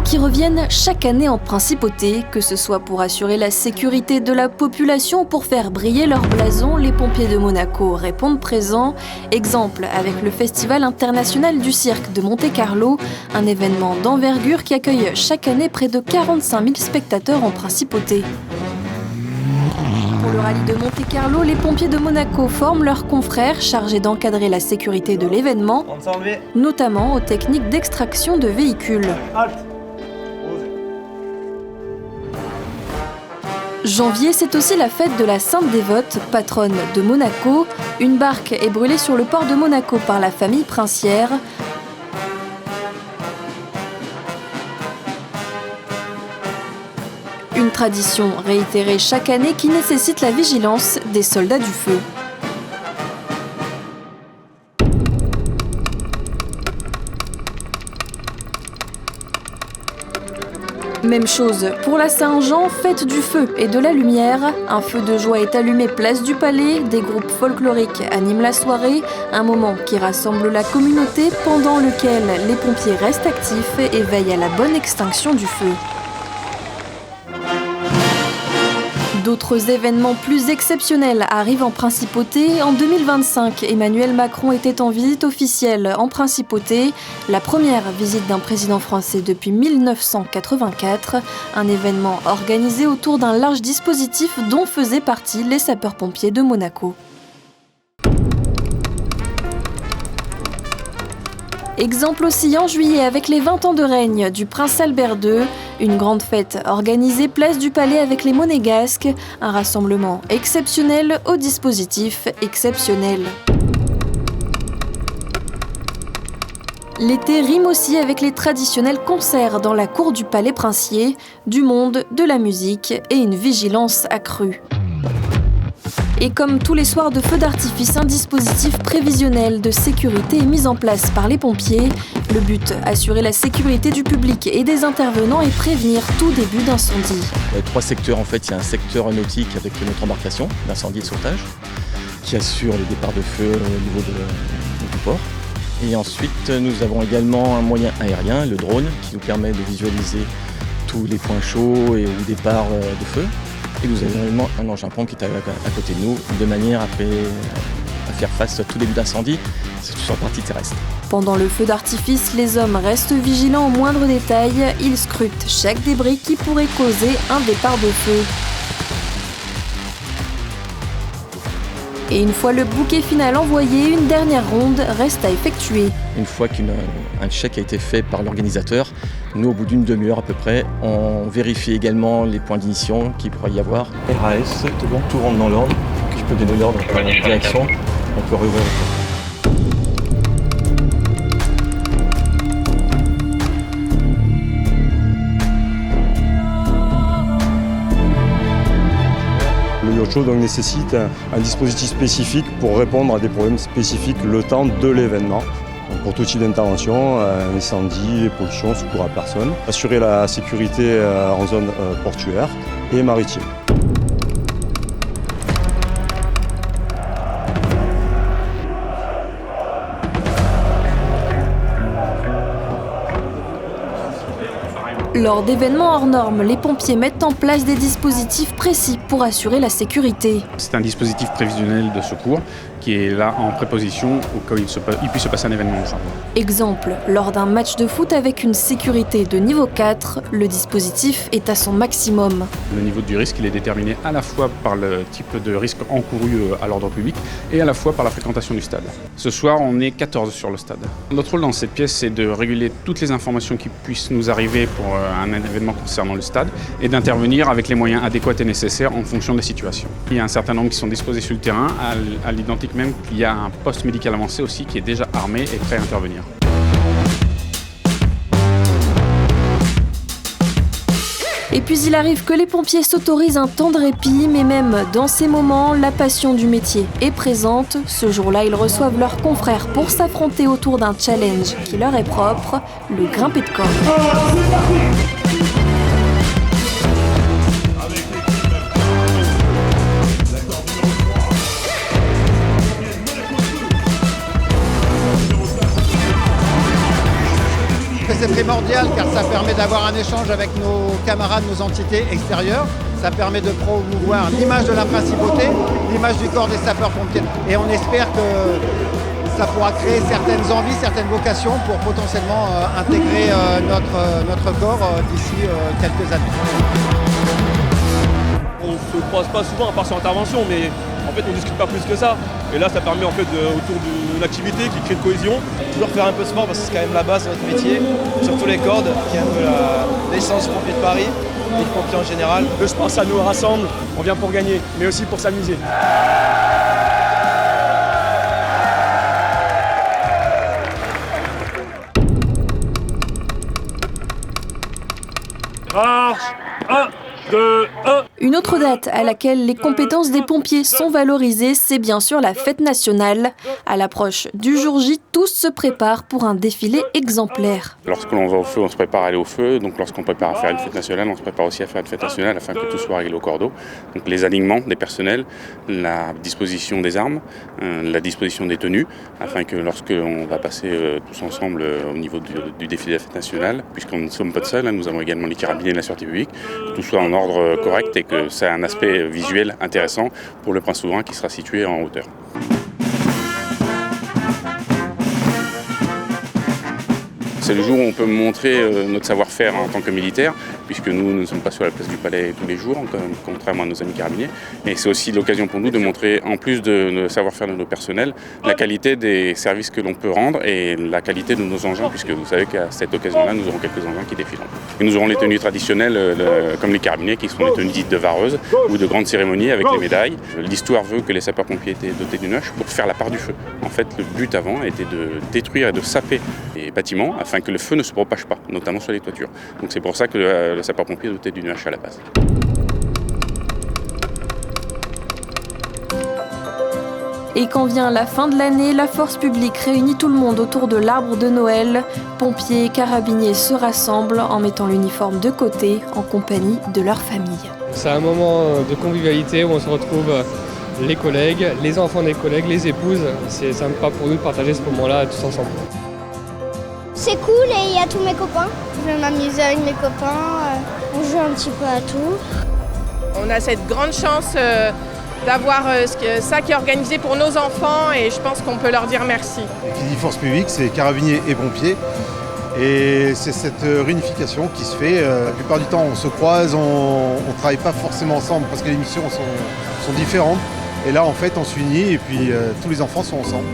qui reviennent chaque année en principauté, que ce soit pour assurer la sécurité de la population ou pour faire briller leur blason, les pompiers de Monaco répondent présents. Exemple avec le Festival international du cirque de Monte-Carlo, un événement d'envergure qui accueille chaque année près de 45 000 spectateurs en principauté. Pour le rallye de Monte-Carlo, les pompiers de Monaco forment leurs confrères chargés d'encadrer la sécurité de l'événement, notamment aux techniques d'extraction de véhicules. Janvier, c'est aussi la fête de la Sainte Dévote, patronne de Monaco. Une barque est brûlée sur le port de Monaco par la famille princière. Une tradition réitérée chaque année qui nécessite la vigilance des soldats du feu. Même chose pour la Saint-Jean, fête du feu et de la lumière. Un feu de joie est allumé place du Palais, des groupes folkloriques animent la soirée, un moment qui rassemble la communauté pendant lequel les pompiers restent actifs et veillent à la bonne extinction du feu. D'autres événements plus exceptionnels arrivent en principauté. En 2025, Emmanuel Macron était en visite officielle en principauté, la première visite d'un président français depuis 1984, un événement organisé autour d'un large dispositif dont faisaient partie les sapeurs-pompiers de Monaco. Exemple aussi en juillet avec les 20 ans de règne du prince Albert II, une grande fête organisée place du Palais avec les Monégasques, un rassemblement exceptionnel au dispositif exceptionnel. L'été rime aussi avec les traditionnels concerts dans la cour du Palais princier, du monde, de la musique et une vigilance accrue. Et comme tous les soirs de feux d'artifice, un dispositif prévisionnel de sécurité est mis en place par les pompiers. Le but, assurer la sécurité du public et des intervenants et prévenir tout début d'incendie. Il y a 3 secteurs en fait. Il y a un secteur nautique avec notre embarcation d'incendie et de sauvetage qui assure le départ de feu au niveau du port. Et ensuite, nous avons également un moyen aérien, le drone, qui nous permet de visualiser tous les points chauds et au départ de feu. Et nous avons également un engin pompe qui est à côté de nous, de manière à faire face à tout début d'incendie, surtout sur la partie terrestre. Pendant le feu d'artifice, les hommes restent vigilants au moindre détail. Ils scrutent chaque débris qui pourrait causer un départ de feu. Et une fois le bouquet final envoyé, une dernière ronde reste à effectuer. Une fois qu'un check a été fait par l'organisateur, nous, au bout d'une demi-heure à peu près, on vérifie également les points d'ignition qu'il pourrait y avoir. RAS, c'est bon, tout rentre dans l'ordre. Je peux donner l'ordre par la direction. On peut rouvrir le feu. Le yacht chaud donc nécessite un dispositif spécifique pour répondre à des problèmes spécifiques le temps de l'événement. Donc pour tout type d'intervention, incendie, pollution, secours à personne. Assurer la sécurité en zone portuaire et maritime. Lors d'événements hors normes, les pompiers mettent en place des dispositifs précis pour assurer la sécurité. C'est un dispositif prévisionnel de secours qui est là en préposition au cas où il puisse se passer un événement de ça. Exemple, lors d'un match de foot avec une sécurité de niveau 4, le dispositif est à son maximum. Le niveau du risque il est déterminé à la fois par le type de risque encouru à l'ordre public et à la fois par la fréquentation du stade. Ce soir, on est 14 sur le stade. Notre rôle dans cette pièce, c'est de réguler toutes les informations qui puissent nous arriver pour un événement concernant le stade et d'intervenir avec les moyens adéquats et nécessaires en fonction des situations. Il y a un certain nombre qui sont disposés sur le terrain, à l'identique même qu'il y a un poste médical avancé aussi qui est déjà armé et prêt à intervenir. Et puis il arrive que les pompiers s'autorisent un temps de répit, mais même dans ces moments, la passion du métier est présente. Ce jour-là, ils reçoivent leurs confrères pour s'affronter autour d'un challenge qui leur est propre, le grimper de corde. C'est très primordial car ça permet d'avoir un échange avec nos camarades, nos entités extérieures. Ça permet de promouvoir l'image de la principauté, l'image du corps des sapeurs-pompiers. Et on espère que ça pourra créer certaines envies, certaines vocations pour potentiellement intégrer notre corps d'ici quelques années. On ne se croise pas souvent à part sur intervention, mais en fait on ne discute pas plus que ça. Et là ça permet en fait autour d'une activité qui crée de cohésion. Toujours faire un peu de sport parce que c'est quand même la base de notre métier, surtout les cordes, qui est un peu l'essence du pompier de Paris, et du pompier en général. Je pense que ça nous rassemble, on vient pour gagner, mais aussi pour s'amuser. Marche 1, 2, 1. Une autre date à laquelle les compétences des pompiers sont valorisées, c'est bien sûr la fête nationale. À l'approche du jour J, tous se préparent pour un défilé exemplaire. Lorsque l'on va au feu, on se prépare à aller au feu. Donc lorsqu'on prépare à faire une fête nationale, on se prépare aussi à faire une fête nationale afin que tout soit réglé au cordeau. Donc les alignements des personnels, la disposition des armes, la disposition des tenues, afin que lorsque on va passer tous ensemble au niveau du défilé de la fête nationale, puisqu'on ne sommes pas de seuls, nous avons également les carabiniers et la sûreté publique, que tout soit en ordre correct et que ça a un aspect visuel intéressant pour le Prince Souverain qui sera situé en hauteur. C'est le jour où on peut montrer notre savoir-faire en tant que militaire, puisque nous ne sommes pas sur la place du Palais tous les jours, contrairement à nos amis carabiniers. Et c'est aussi l'occasion pour nous de montrer, en plus de le savoir-faire de nos personnels, la qualité des services que l'on peut rendre et la qualité de nos engins, puisque vous savez qu'à cette occasion-là, nous aurons quelques engins qui défileront. Et nous aurons les tenues traditionnelles, comme les carabiniers, qui seront les tenues dites de vareuse ou de grandes cérémonies avec les médailles. L'histoire veut que les sapeurs-pompiers étaient dotés d'une hache pour faire la part du feu. En fait, le but avant était de détruire et de saper les bâtiments afin que le feu ne se propage pas, notamment sur les toitures. Donc c'est pour ça que le sapeur-pompier est doté d'une hache à la base. Et quand vient la fin de l'année, la force publique réunit tout le monde autour de l'arbre de Noël. Pompiers et carabiniers se rassemblent en mettant l'uniforme de côté, en compagnie de leur famille. C'est un moment de convivialité où on se retrouve les collègues, les enfants des collègues, les épouses. C'est sympa pour nous de partager ce moment-là tous ensemble. C'est cool et il y a tous mes copains. Je vais m'amuser avec mes copains, on joue un petit peu à tout. On a cette grande chance d'avoir ça qui est organisé pour nos enfants et je pense qu'on peut leur dire merci. Qui dit force publique, c'est carabiniers et pompiers. Et c'est cette réunification qui se fait. La plupart du temps, on se croise, on ne travaille pas forcément ensemble parce que les missions sont différentes. Et là, en fait, on s'unit et puis tous les enfants sont ensemble.